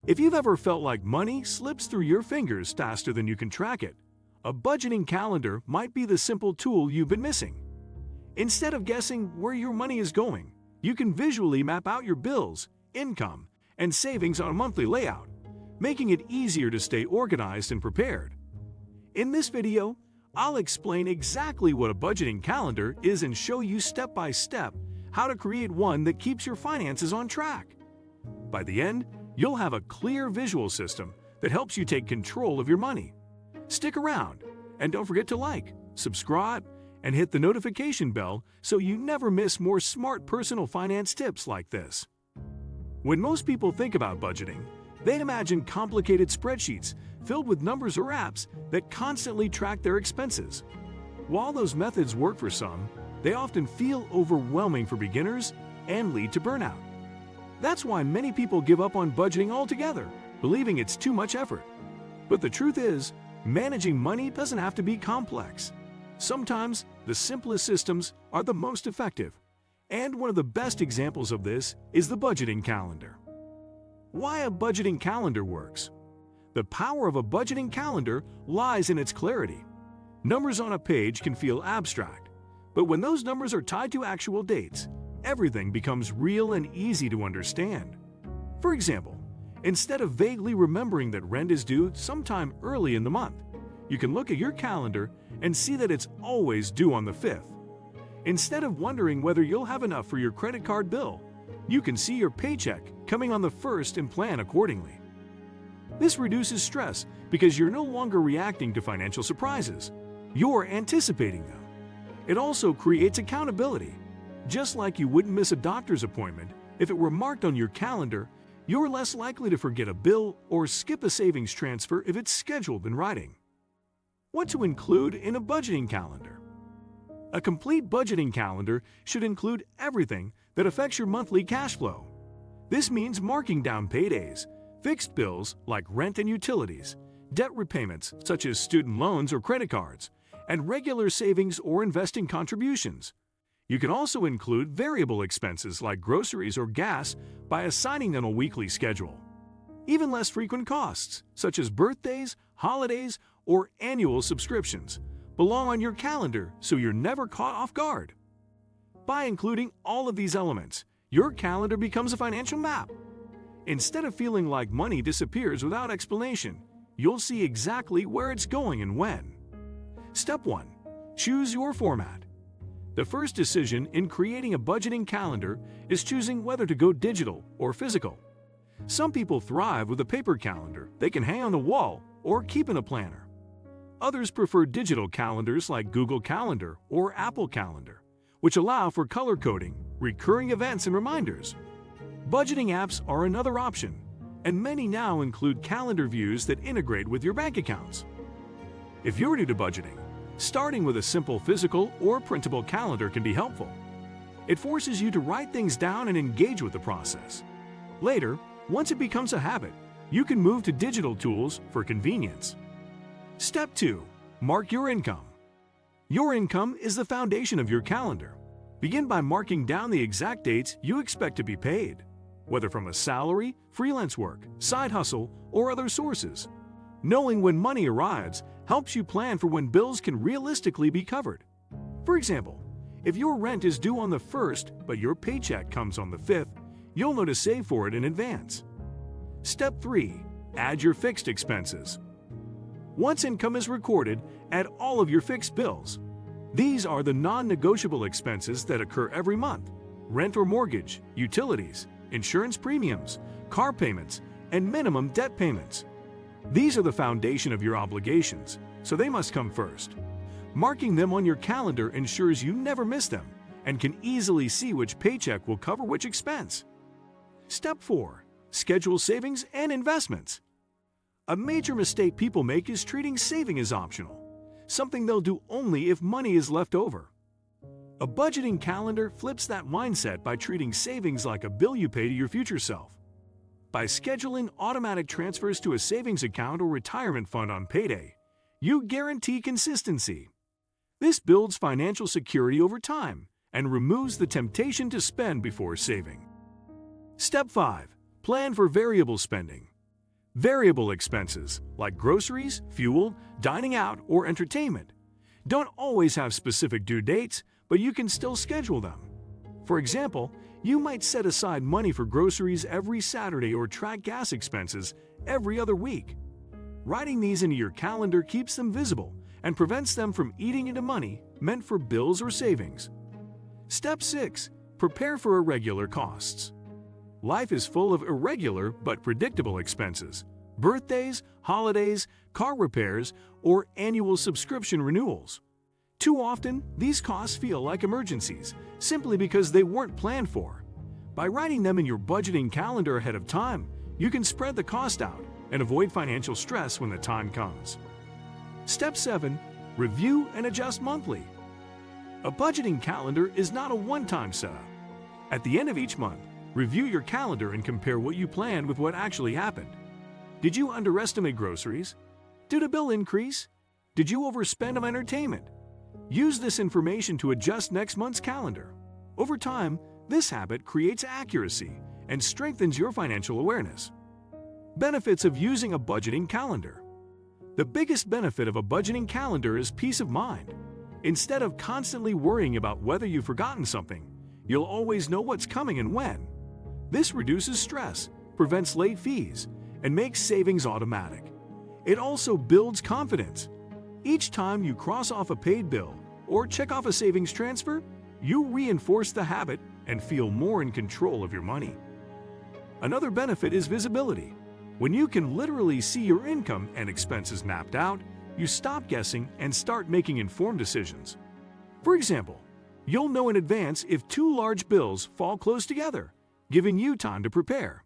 If you've ever felt like money slips through your fingers faster than you can track it, a budgeting calendar might be the simple tool you've been missing. Instead of guessing where your money is going, you can visually map out your bills, income, and savings on a monthly layout, making it easier to stay organized and prepared. In this video, I'll explain exactly what a budgeting calendar is and show you step by step how to create one that keeps your finances on track. By the end, you'll have a clear visual system that helps you take control of your money. Stick around, and don't forget to like, subscribe, and hit the notification bell so you never miss more smart personal finance tips like this. When most people think about budgeting, they imagine complicated spreadsheets filled with numbers or apps that constantly track their expenses. While those methods work for some, they often feel overwhelming for beginners and lead to burnout. That's why many people give up on budgeting altogether, believing it's too much effort. But the truth is, managing money doesn't have to be complex. Sometimes, the simplest systems are the most effective. And one of the best examples of this is the budgeting calendar. Why a budgeting calendar works? The power of a budgeting calendar lies in its clarity. Numbers on a page can feel abstract, but when those numbers are tied to actual dates, everything becomes real and easy to understand. For example, instead of vaguely remembering that rent is due sometime early in the month, you can look at your calendar and see that it's always due on the 5th. Instead of wondering whether you'll have enough for your credit card bill, you can see your paycheck coming on the 1st and plan accordingly. This reduces stress because you're no longer reacting to financial surprises. You're anticipating them. It also creates accountability. Just like you wouldn't miss a doctor's appointment if it were marked on your calendar, you're less likely to forget a bill or skip a savings transfer if it's scheduled in writing. What to include in a budgeting calendar? A complete budgeting calendar should include everything that affects your monthly cash flow. This means marking down paydays, fixed bills like rent and utilities, debt repayments such as student loans or credit cards, and regular savings or investing contributions. You can also include variable expenses like groceries or gas by assigning them a weekly schedule. Even less frequent costs, such as birthdays, holidays, or annual subscriptions, belong on your calendar so you're never caught off guard. By including all of these elements, your calendar becomes a financial map. Instead of feeling like money disappears without explanation, you'll see exactly where it's going and when. Step 1. Choose your format. The first decision in creating a budgeting calendar is choosing whether to go digital or physical. Some people thrive with a paper calendar they can hang on the wall or keep in a planner. Others prefer digital calendars like Google Calendar or Apple Calendar, which allow for color coding, recurring events, and reminders. Budgeting apps are another option, and many now include calendar views that integrate with your bank accounts. If you're new to budgeting, starting with a simple physical or printable calendar can be helpful. It forces you to write things down and engage with the process. Later, once it becomes a habit, you can move to digital tools for convenience. Step 2. Mark your income. Your income is the foundation of your calendar. Begin by marking down the exact dates you expect to be paid, whether from a salary, freelance work, side hustle, or other sources. Knowing when money arrives helps you plan for when bills can realistically be covered. For example, if your rent is due on the 1st but your paycheck comes on the 5th, you'll know to save for it in advance. Step 3. Add your fixed expenses. Once income is recorded, add all of your fixed bills. These are the non-negotiable expenses that occur every month: rent or mortgage, utilities, insurance premiums, car payments, and minimum debt payments. These are the foundation of your obligations, so they must come first. Marking them on your calendar ensures you never miss them and can easily see which paycheck will cover which expense. Step 4. Schedule savings and investments. A major mistake people make is treating saving as optional, something they'll do only if money is left over. A budgeting calendar flips that mindset by treating savings like a bill you pay to your future self. By scheduling automatic transfers to a savings account or retirement fund on payday, you guarantee consistency. This builds financial security over time and removes the temptation to spend before saving. Step 5. Plan for variable spending. Variable expenses, like groceries, fuel, dining out, or entertainment, don't always have specific due dates, but you can still schedule them. For example, you might set aside money for groceries every Saturday or track gas expenses every other week. Writing these into your calendar keeps them visible and prevents them from eating into money meant for bills or savings. Step 6. Prepare for irregular costs. Life is full of irregular but predictable expenses: birthdays, holidays, car repairs, or annual subscription renewals. Too often, these costs feel like emergencies simply because they weren't planned for. By writing them in your budgeting calendar ahead of time, you can spread the cost out and avoid financial stress when the time comes. Step 7. Review and adjust monthly. A budgeting calendar is not a one-time setup. At the end of each month, review your calendar and compare what you planned with what actually happened. Did you underestimate groceries? Did a bill increase? Did you overspend on entertainment? Use this information to adjust next month's calendar. Over time, this habit creates accuracy and strengthens your financial awareness. Benefits of using a budgeting calendar. The biggest benefit of a budgeting calendar is peace of mind. Instead of constantly worrying about whether you've forgotten something, you'll always know what's coming and when. This reduces stress, prevents late fees, and makes savings automatic. It also builds confidence. Each time you cross off a paid bill or check off a savings transfer, you reinforce the habit and feel more in control of your money. Another benefit is visibility. When you can literally see your income and expenses mapped out, you stop guessing and start making informed decisions. For example, you'll know in advance if two large bills fall close together, giving you time to prepare.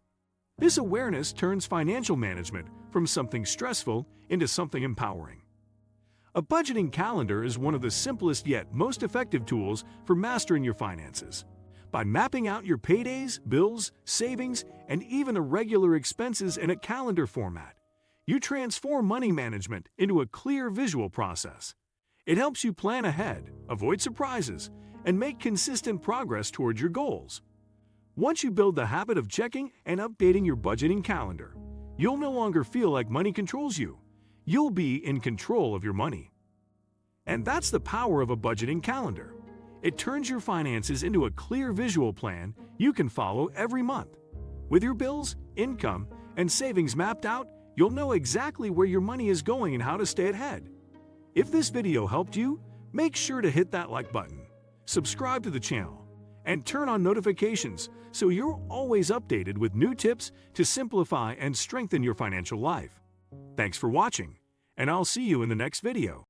This awareness turns financial management from something stressful into something empowering. A budgeting calendar is one of the simplest yet most effective tools for mastering your finances. By mapping out your paydays, bills, savings, and even irregular expenses in a calendar format, you transform money management into a clear visual process. It helps you plan ahead, avoid surprises, and make consistent progress towards your goals. Once you build the habit of checking and updating your budgeting calendar, you'll no longer feel like money controls you. You'll be in control of your money. And that's the power of a budgeting calendar. It turns your finances into a clear visual plan you can follow every month. With your bills, income, and savings mapped out, you'll know exactly where your money is going and how to stay ahead. If this video helped you, make sure to hit that like button, subscribe to the channel, and turn on notifications so you're always updated with new tips to simplify and strengthen your financial life. Thanks for watching, and I'll see you in the next video.